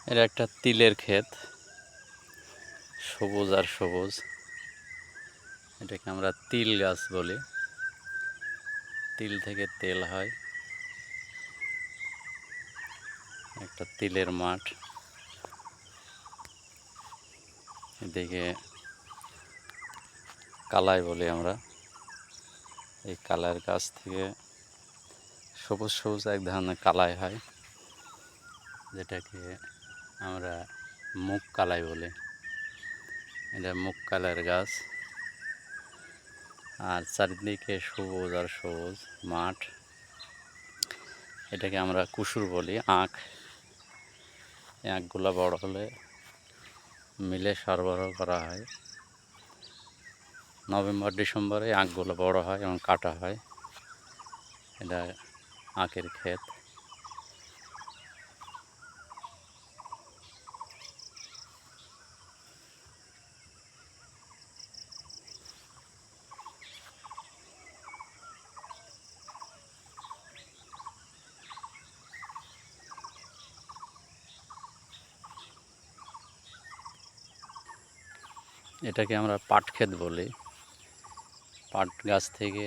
এটা একটা তিলের ক্ষেত, সবুজ আর সবুজ। এটাকে আমরা তিল গাছ বলি। তিল থেকে তেল হয়। একটা তিলের মাঠ। এদিকে কালাই বলি আমরা। এই কালাইয়ের গাছ থেকে সবুজ সবুজ এক ধরনের কালাই হয়, যেটাকে আমরা মুগ কালাই বলি। এটা মুগ কালাইয়ের গাছ। আর চারিদিকে সবুজ আর সবুজ মাঠ। এটাকে আমরা কুসুর বলি, আখ। এই আখগুলো বড় হলে মিলে সরবরাহ করা হয়। নভেম্বর ডিসেম্বরে আখগুলো বড় হয় এবং কাটা হয়। এটা আখের ক্ষেত। এটাকে আমরা পাট ক্ষেত বলি। পাট গাছ থেকে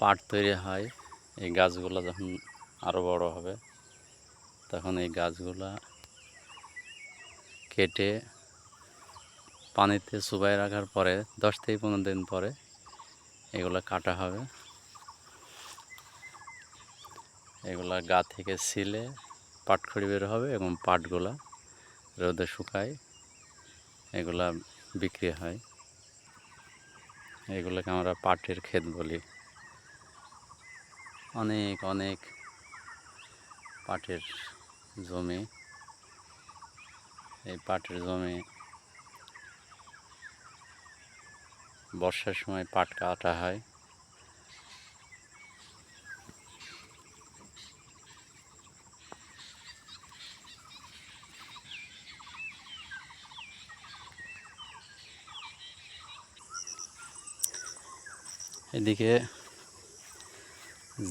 পাট তৈরি হয়। এই গাছগুলো যখন আরও বড় হবে, তখন এই গাছগুলা কেটে পানিতে চুবাই রাখার পরে 10 থেকে 15 দিন পরে এগুলা কাটা হবে। এগুলা গা থেকে ছিলে পাটখড়ি বের হবে এবং পাটগুলা রোদে শুকায় এগুলা বিক্রি হয়। এগুলোকে আমরা পাটের ক্ষেত বলি। অনেক অনেক পাটের জমি। এই পাটের জমি বর্ষার সময় পাট কাটা হয়। এদিকে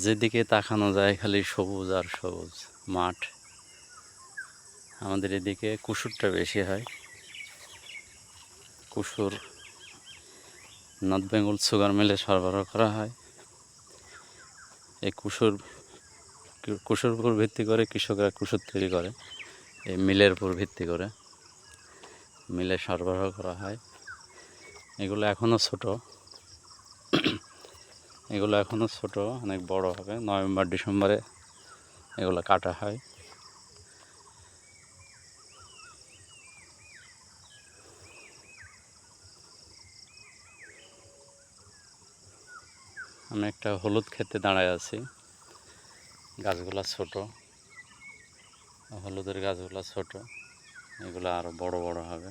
যেদিকে তাকানো যায় খালি সবুজ আর সবুজ মাঠ। আমাদের এদিকে কুসুরটা বেশি হয়। কুসুর নর্থ বেঙ্গল সুগার মিলে সরবরাহ করা হয়। এই কুসুর উপর ভিত্তি করে কৃষকরা কুসুর তৈরি করে। এই মিলের উপর ভিত্তি করে মিলে সরবরাহ করা হয়। এগুলো এখনও ছোট, অনেক বড় হবে। নভেম্বর ডিসেম্বরে এগুলো কাটা হয়। আমি একটা হলুদ ক্ষেতে দাঁড়ায় আছি। গাছগুলো ছোট, হলুদের গাছগুলো ছোট। এগুলো আরও বড় বড় হবে।